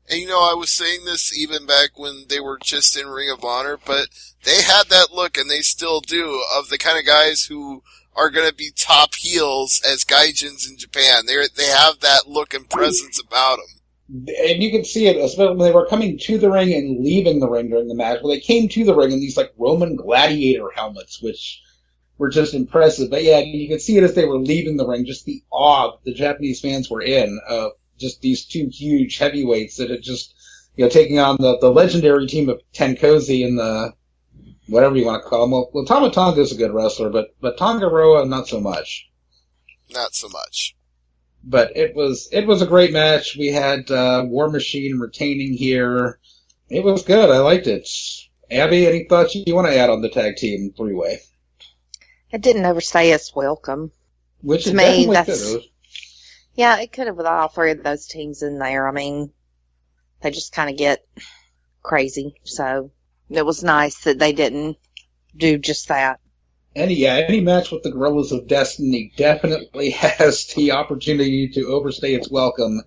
And I was saying this even back when they were just in Ring of Honor, but they had that look, and they still do, of the kind of guys who are going to be top heels as gaijins in Japan. They have that look and presence about them. And you can see it, especially when they were coming to the ring and leaving the ring during the match. Well, they came to the ring in these like Roman gladiator helmets, which were just impressive. But yeah, you could see it as they were leaving the ring, just the awe the Japanese fans were in of just these two huge heavyweights that had just, taking on the legendary team of Tenkozy and the, whatever you want to call them. Well, Tama Tonga is a good wrestler, but Tongaroa, not so much. Not so much. But it was a great match. We had War Machine retaining here. It was good. I liked it. Abby, any thoughts you want to add on the tag team three-way? It didn't overstay its welcome. Which to it me, definitely could have. Yeah, it could have with all three of those teams in there. I mean, they just kind of get crazy. So it was nice that they didn't do just that. Any match with the Gorillas of Destiny definitely has the opportunity to overstay its welcome,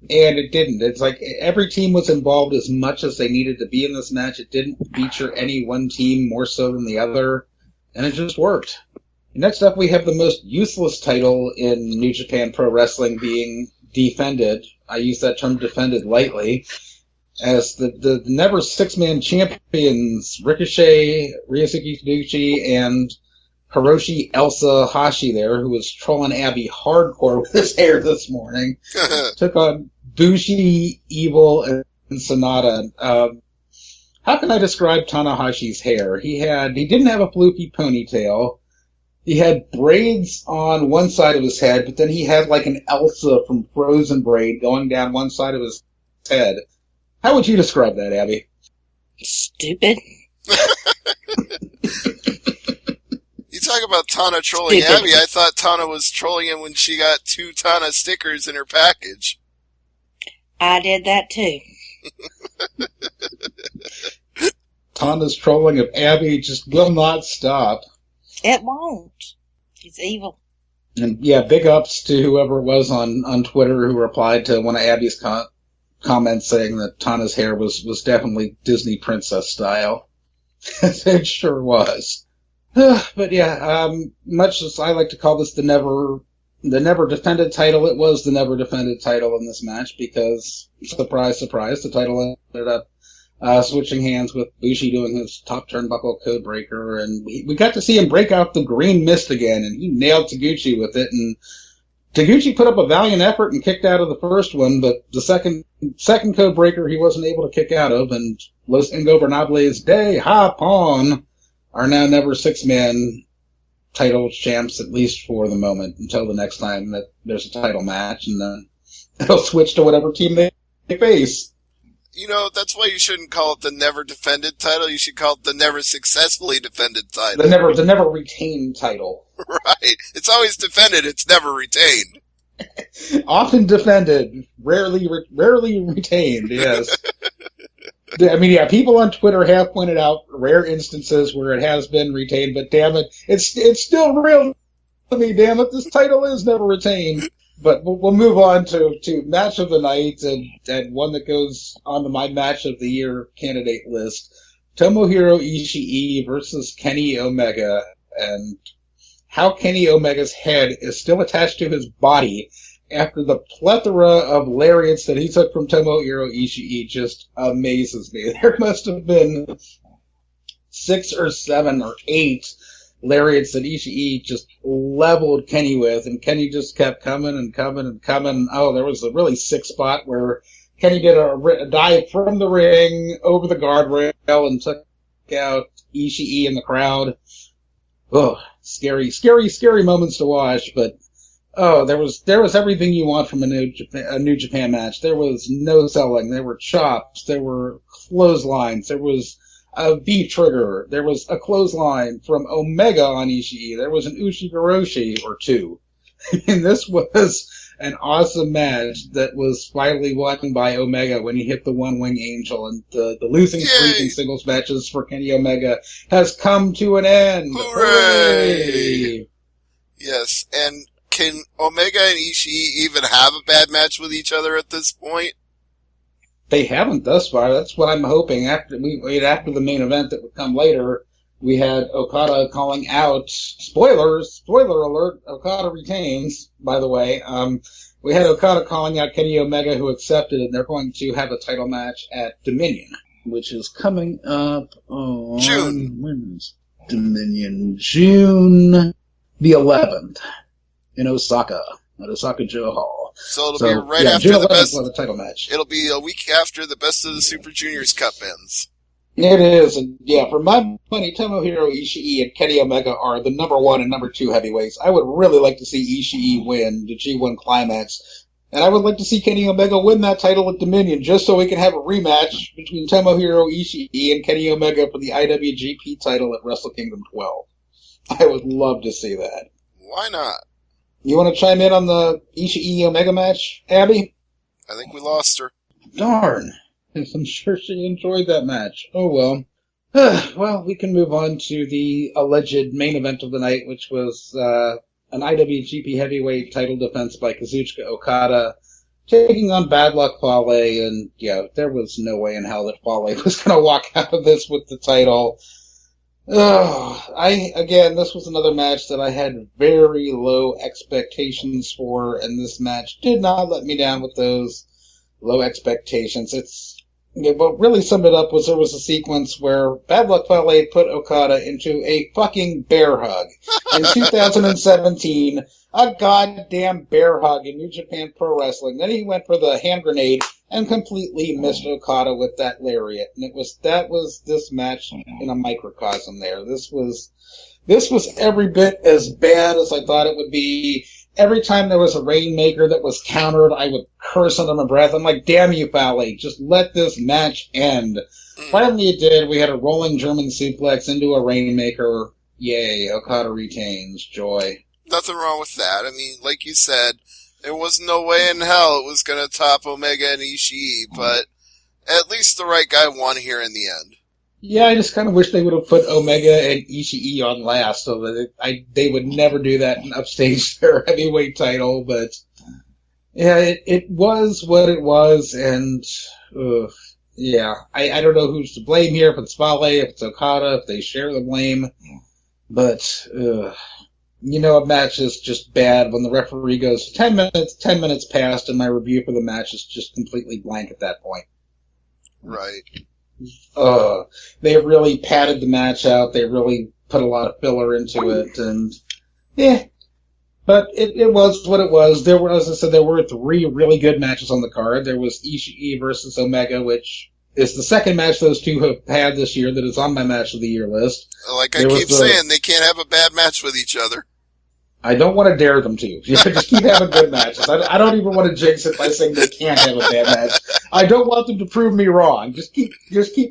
and it didn't. It's like every team was involved as much as they needed to be in this match. It didn't feature any one team more so than the other, and it just worked. Next up, we have the most useless title in New Japan Pro Wrestling being defended. I use that term defended lightly. As the never six-man champions, Ricochet, Ryusuke Taguchi, and Hiroshi Elsa Hashi there, who was trolling Abby hardcore with his hair this morning, took on Bushi, Evil, and Sonata. How can I describe Tanahashi's hair? He didn't have a floofy ponytail. He had braids on one side of his head, but then he had like an Elsa from Frozen braid going down one side of his head. How would you describe that, Abby? Stupid. You talk about Tana trolling Abby. I thought Tana was trolling him when she got 2 Tana stickers in her package. I did that too. Tana's trolling of Abby just will not stop. It won't. He's evil. And yeah, big ups to whoever it was on Twitter who replied to one of Abby's comments saying that Tana's hair was definitely Disney princess style. It sure was. But yeah, much as I like to call this the never defended title, it was the never defended title in this match because, surprise, surprise, the title ended up switching hands with Bushi doing his top turnbuckle code breaker, and we got to see him break out the green mist again, and he nailed Taguchi with it, and Taguchi put up a valiant effort and kicked out of the first one, but the second code breaker he wasn't able to kick out of, and Los Ingobernables de Japón are now never six-man title champs, at least for the moment, until the next time that there's a title match, and then they'll switch to whatever team they face. That's why you shouldn't call it the never defended title. You should call it the never successfully defended title. The never retained title. Right. It's always defended. It's never retained. Often defended, rarely retained. Yes. I mean, yeah. People on Twitter have pointed out rare instances where it has been retained, but damn it, it's still real to me. Damn it, this title is never retained. But we'll move on to match of the night and one that goes onto my match of the year candidate list. Tomohiro Ishii versus Kenny Omega, and how Kenny Omega's head is still attached to his body after the plethora of lariats that he took from Tomohiro Ishii just amazes me. There must have been 6 or 7 or 8 lariats that Ishii just leveled Kenny with, and Kenny just kept coming and coming and coming. Oh, there was a really sick spot where Kenny did a dive from the ring over the guardrail and took out Ishii in the crowd. scary moments to watch, but there was everything you want from a New Japan match. There was no selling. There were chops. There were clotheslines. There was a beef trigger. There was a clothesline from Omega on Ishii. There was an Ushigoroshi or two. And this was an awesome match that was finally won by Omega when he hit the one-wing angel, and the losing streak in singles matches for Kenny Omega has come to an end. Hooray! Yes, and can Omega and Ishii even have a bad match with each other at this point? They haven't thus far. That's what I'm hoping. After the main event that would come later, we had Okada calling out, spoiler alert, Okada retains, by the way. We had Okada calling out Kenny Omega, who accepted, and they're going to have a title match at Dominion, which is coming up on... June. When is Dominion? June the 11th in Osaka, at Osaka-jo Hall. So it'll be right after June 11th the best... the title match. It'll be a week after the Best of the Super Juniors Cup ends. It is, and for my money, Tomohiro Ishii and Kenny Omega are the number 1 and number 2 heavyweights. I would really like to see Ishii win the G1 Climax, and I would like to see Kenny Omega win that title at Dominion, just so we can have a rematch between Tomohiro Ishii and Kenny Omega for the IWGP title at Wrestle Kingdom 12. I would love to see that. Why not? You want to chime in on the Ishii Omega match, Abby? I think we lost her. Darn. I'm sure she enjoyed that match. Oh, well. Well, we can move on to the alleged main event of the night, which was an IWGP Heavyweight title defense by Kazuchika Okada, taking on Bad Luck Fale, and, there was no way in hell that Fale was going to walk out of this with the title. This was another match that I had very low expectations for, and this match did not let me down with those low expectations. What really summed it up was there was a sequence where Bad Luck Fale put Okada into a fucking bear hug. In 2017, a goddamn bear hug in New Japan Pro Wrestling. Then he went for the hand grenade and completely missed Okada with that lariat. And that was this match in a microcosm there. This was every bit as bad as I thought it would be. Every time there was a Rainmaker that was countered, I would curse under my breath. I'm like, damn you, Fale, just let this match end. Finally it did. We had a rolling German suplex into a Rainmaker. Yay, Okada retains. Joy. Nothing wrong with that. I mean, like you said, there was no way in hell it was going to top Omega and Ishii, but at least the right guy won here in the end. Yeah, I just kind of wish they would have put Omega and Ishii on last, so that they would never do that and upstage their heavyweight title. But yeah, it was what it was, and I don't know who's to blame here. If it's Fale, if it's Okada, if they share the blame, but a match is just bad when the referee goes 10 minutes past, and my review for the match is just completely blank at that point. Right. They really padded the match out. They really put a lot of filler into it, and but it was what it was. There were, as I said, there were 3 really good matches on the card. There was Ishii versus Omega, which is the second match those two have had this year that is on my match of the year list. Like I keep saying, they can't have a bad match with each other. I don't want to dare them to. Just keep having good matches. I don't even want to jinx it by saying they can't have a bad match. I don't want them to prove me wrong. Just keep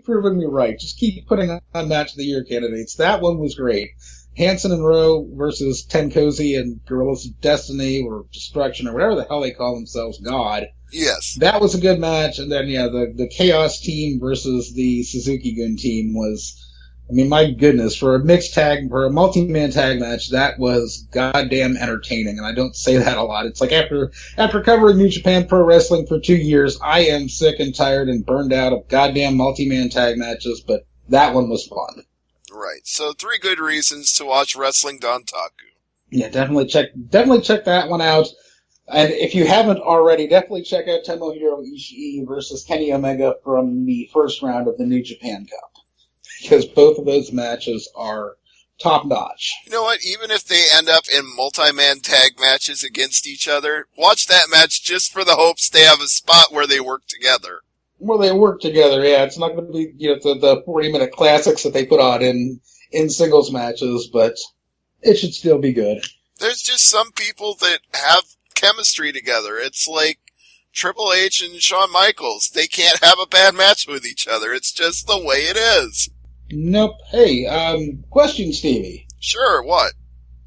proving me right. Just keep putting on match of the year candidates. That one was great. Hansen and Rowe versus Tenkozy and Gorillas of Destiny or Destruction or whatever the hell they call themselves. God. Yes. That was a good match. And then, the Chaos team versus the Suzuki Gun team was, I mean, my goodness, for a multi-man tag match, that was goddamn entertaining, and I don't say that a lot. It's like after covering New Japan Pro Wrestling for 2 years, I am sick and tired and burned out of goddamn multi-man tag matches, but that one was fun. Right. So 3 good reasons to watch Wrestling Dontaku. Yeah, definitely check that one out. And if you haven't already, definitely check out Tomohiro Ishii versus Kenny Omega from the first round of the New Japan Cup. Because both of those matches are top-notch. You know what? Even if they end up in multi-man tag matches against each other, watch that match just for the hopes they have a spot where they work together. Well, they work together, yeah. It's not going to be the 40-minute classics that they put on in singles matches, but it should still be good. There's just some people that have chemistry together. It's like Triple H and Shawn Michaels. They can't have a bad match with each other. It's just the way it is. Nope. Hey, question, Stevie. Sure, what?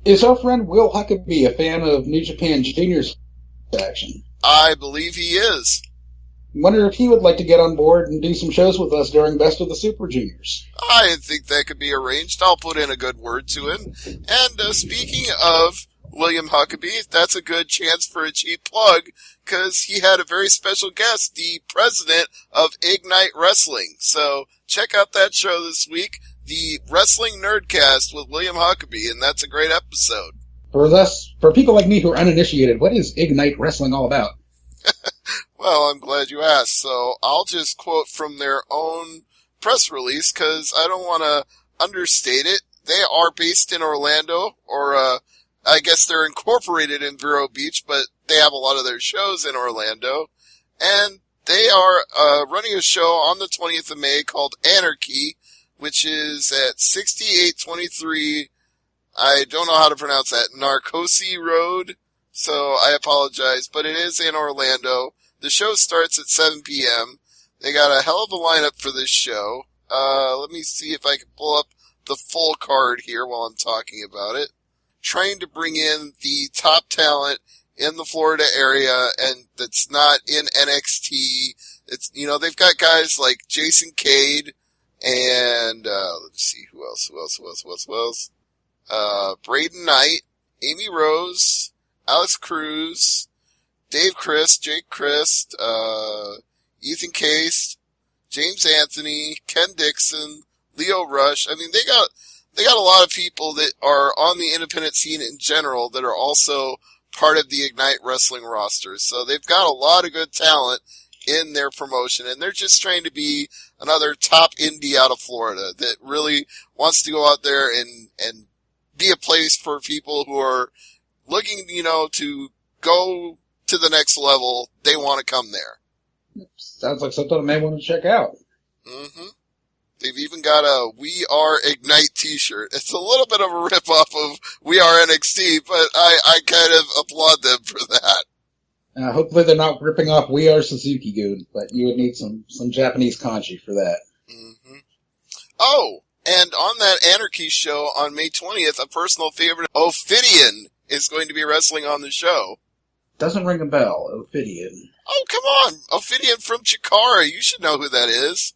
Is our friend Will Huckabee a fan of New Japan Juniors action? I believe he is. Wonder if he would like to get on board and do some shows with us during Best of the Super Juniors. I think that could be arranged. I'll put in a good word to him. And speaking of William Huckabee, that's a good chance for a cheap plug, because he had a very special guest, the president of Ignite Wrestling. So check out that show this week, the Wrestling Nerdcast with William Huckabee, and that's a great episode. For people like me who are uninitiated, what is Ignite Wrestling all about? Well, I'm glad you asked. So I'll just quote from their own press release, because I don't want to understate it. They are based in Orlando, or I guess they're incorporated in Vero Beach, but they have a lot of their shows in Orlando. And they are running a show on the 20th of May called Anarchy, which is at 6823, I don't know how to pronounce that, Narcosi Road. So I apologize, but it is in Orlando. The show starts at 7 p.m. They got a hell of a lineup for this show. Let me see if I can pull up the full card here while I'm talking about it. Trying to bring in the top talent in the Florida area, and that's not in NXT. It's, they've got guys like Jason Cade and, let's see, who else? Braden Knight, Amy Rose, Alex Cruz, Dave Christ, Jake Christ, Ethan Case, James Anthony, Ken Dixon, Leo Rush. I mean, they got a lot of people that are on the independent scene in general that are also part of the Ignite Wrestling roster. So they've got a lot of good talent in their promotion, and they're just trying to be another top indie out of Florida that really wants to go out there and be a place for people who are looking, to go to the next level. They want to come there. Sounds like something I may want to check out. Mm-hmm. They've even got a We Are Ignite t-shirt. It's a little bit of a rip-off of We Are NXT, but I kind of applaud them for that. Hopefully they're not ripping off We Are Suzuki-gun, but you would need some Japanese kanji for that. Mm-hmm. Oh, and on that Anarchy show on May 20th, a personal favorite, Ophidian, is going to be wrestling on the show. Doesn't ring a bell, Ophidian. Oh, come on! Ophidian from Chikara. You should know who that is.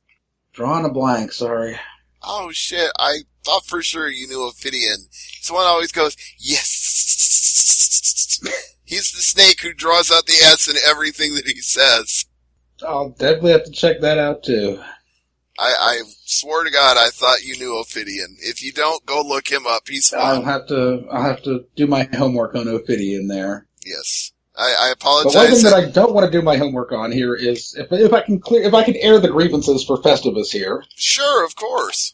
Drawing a blank, sorry. Oh, shit. I thought for sure you knew Ophidian. He's the one who always goes, yes! He's the snake who draws out the S in everything that he says. I'll definitely have to check that out, too. I swore to God I thought you knew Ophidian. If you don't, go look him up. He's fun. I'll have to do my homework on Ophidian there. Yes. I apologize. But one thing that I don't want to do my homework on here is if I can air the grievances for Festivus here. Sure, of course.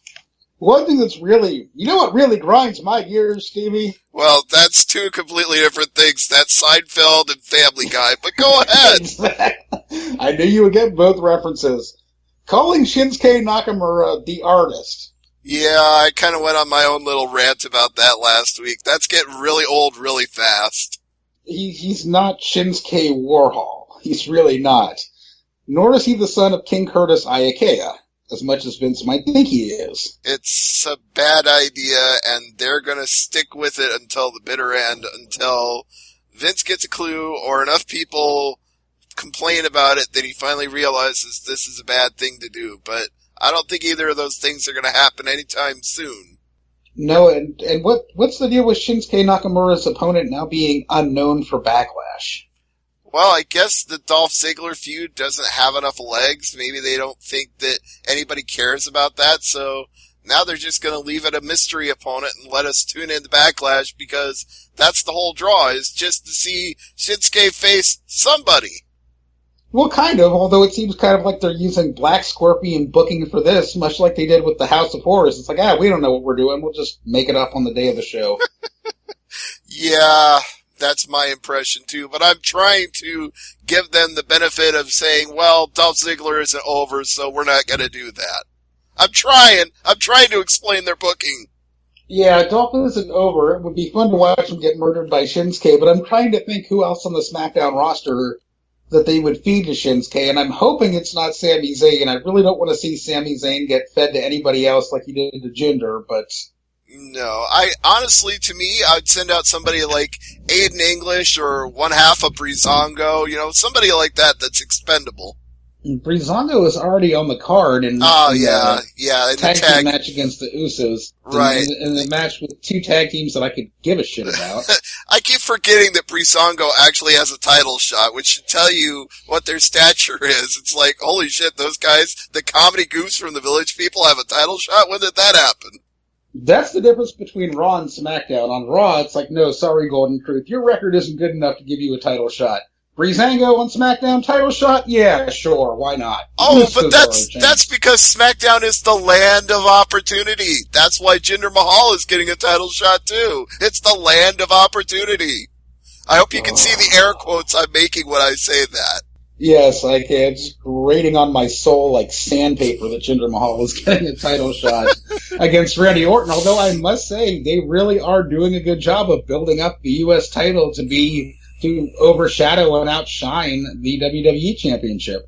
One thing that's really, what really grinds my gears, Stevie? Well, that's two completely different things. That's Seinfeld and Family Guy, but go ahead. I knew you would get both references. Calling Shinsuke Nakamura the artist. Yeah, I kind of went on my own little rant about that last week. That's getting really old really fast. He's not Shinsuke Warhol. He's really not. Nor is he the son of King Curtis Iaukea, as much as Vince might think he is. It's a bad idea, and they're going to stick with it until the bitter end, until Vince gets a clue or enough people complain about it that he finally realizes this is a bad thing to do. But I don't think either of those things are going to happen anytime soon. No, and what's the deal with Shinsuke Nakamura's opponent now being unknown for Backlash? Well, I guess the Dolph Ziggler feud doesn't have enough legs. Maybe they don't think that anybody cares about that, so now they're just going to leave it a mystery opponent and let us tune in to Backlash, because that's the whole draw, is just to see Shinsuke face somebody. Well, kind of, although it seems kind of like they're using Black Scorpion booking for this, much like they did with the House of Horrors. It's like, we don't know what we're doing. We'll just make it up on the day of the show. Yeah, that's my impression too, but I'm trying to give them the benefit of saying, well, Dolph Ziggler isn't over, so we're not going to do that. I'm trying to explain their booking. Yeah, Dolphin isn't over. It would be fun to watch him get murdered by Shinsuke, but I'm trying to think who else on the SmackDown roster that they would feed to Shinsuke, and I'm hoping it's not Sami Zayn. I really don't want to see Sami Zayn get fed to anybody else like he did to Jinder, but... No, I honestly, to me, I'd send out somebody like Aiden English or one half of Breezango, somebody like that that's expendable. Breezango is already on the card in, yeah, in tag the team match against the Usos. Right. In the match with two tag teams that I could give a shit about. I keep forgetting that Breezango actually has a title shot, which should tell you what their stature is. It's like, holy shit, those guys, the comedy goofs from the Village People have a title shot? When did that happen? That's the difference between Raw and SmackDown. On Raw, it's like, no, sorry, Golden Truth. Your record isn't good enough to give you a title shot. Breezango on SmackDown title shot? Yeah, sure, why not? Oh, but that's because SmackDown is the land of opportunity. That's why Jinder Mahal is getting a title shot too. It's the land of opportunity. I hope you can see the air quotes I'm making when I say that. Yes, I can. It's grating on my soul like sandpaper that Jinder Mahal is getting a title shot against Randy Orton. Although I must say, they really are doing a good job of building up the U.S. title to overshadow and outshine the WWE Championship.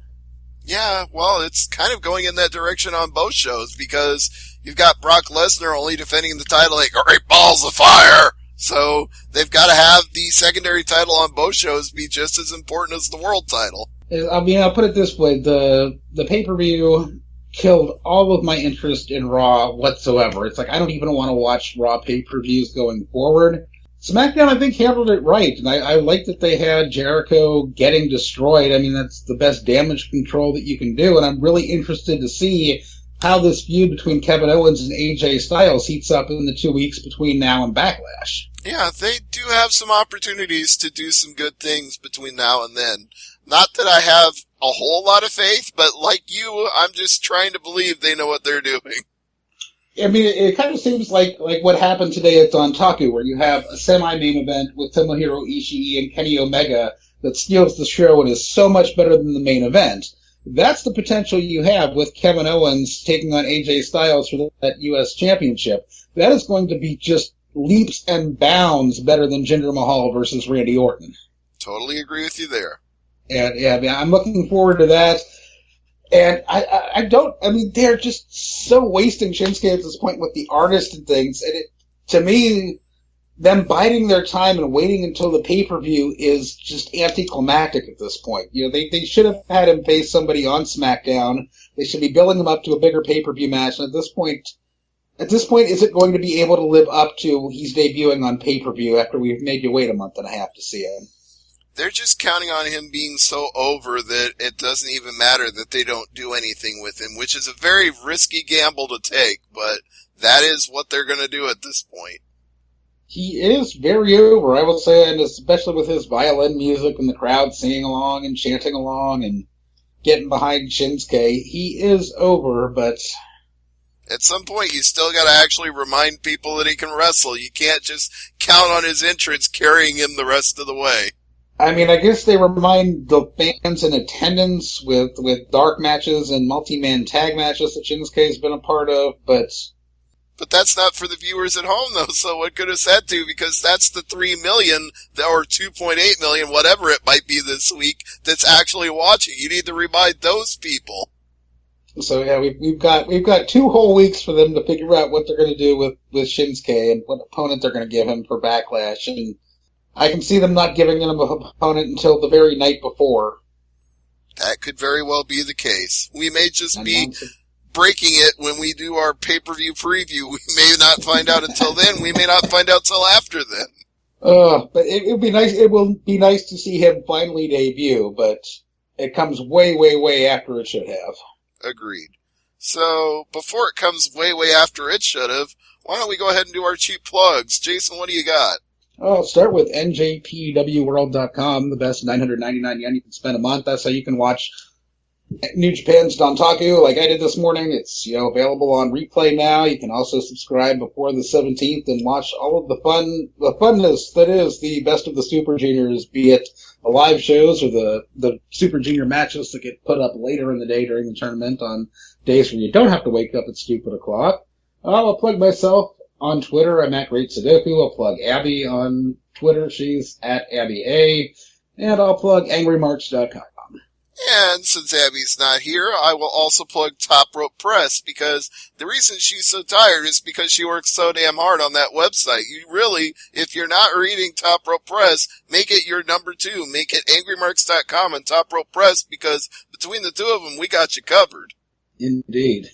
Yeah, well, it's kind of going in that direction on both shows because you've got Brock Lesnar only defending the title like great balls of fire. So they've got to have the secondary title on both shows be just as important as the world title. I mean, I'll put it this way. The pay-per-view killed all of my interest in Raw whatsoever. It's like I don't even want to watch Raw pay-per-views going forward. SmackDown, I think, handled it right, and I like that they had Jericho getting destroyed. I mean, that's the best damage control that you can do, and I'm really interested to see how this feud between Kevin Owens and AJ Styles heats up in the 2 weeks between now and Backlash. Yeah, they do have some opportunities to do some good things between now and then. Not that I have a whole lot of faith, but like you, I'm just trying to believe they know what they're doing. I mean, it kind of seems like what happened today at Dontaku, where you have a semi-main event with Tomohiro Ishii and Kenny Omega that steals the show and is so much better than the main event. That's the potential you have with Kevin Owens taking on AJ Styles for that U.S. Championship. That is going to be just leaps and bounds better than Jinder Mahal versus Randy Orton. Totally agree with you there. And yeah, I mean, I'm looking forward to that. And I mean, they're just so wasting Shinsuke at this point with the artist and things. And to me, them biding their time and waiting until the pay-per-view is just anticlimactic at this point. They should have had him face somebody on SmackDown. They should be building him up to a bigger pay-per-view match. And at this point, is it going to be able to live up to he's debuting on pay-per-view after we've made you wait a month and a half to see him? They're just counting on him being so over that it doesn't even matter that they don't do anything with him, which is a very risky gamble to take, but that is what they're going to do at this point. He is very over, I will say, and especially with his violin music and the crowd singing along and chanting along and getting behind Shinsuke. He is over, but... At some point, you still got to actually remind people that he can wrestle. You can't just count on his entrance carrying him the rest of the way. I mean, I guess they remind the fans in attendance with dark matches and multi-man tag matches that Shinsuke has been a part of, but that's not for the viewers at home, though, so what good is that do? Because that's the 3 million, or 2.8 million, whatever it might be this week, that's actually watching. You need to remind those people. So yeah, we've got 2 whole weeks for them to figure out what they're going to do with Shinsuke and what opponent they're going to give him for Backlash, and I can see them not giving him an opponent until the very night before. That could very well be the case. We may just be breaking it when we do our pay-per-view preview. We may not find out until then. We may not find out till after then. But it'll be nice. It will be nice to see him finally debut, but it comes way, way, way after it should have. Agreed. So, before it comes way, way after it should have, why don't we go ahead and do our cheap plugs? Jason, what do you got? I'll start with NJPWWorld.com, the best 999 yen you can spend a month. That's how you can watch New Japan's Dontaku like I did this morning. It's available on replay now. You can also subscribe before the 17th and watch all of the funness that is the best of the Super Juniors, be it the live shows or the Super Junior matches that get put up later in the day during the tournament on days when you don't have to wake up at stupid o'clock. I'll plug myself on Twitter, I'm at Great Sudoku. I'll plug Abby on Twitter. She's at Abby A. And I'll plug AngryMarks.com. And since Abby's not here, I will also plug Top Rope Press, because the reason she's so tired is because she works so damn hard on that website. You really, if you're not reading Top Rope Press, make it your number 2. Make it AngryMarks.com and Top Rope Press, because between the two of them, we got you covered. Indeed.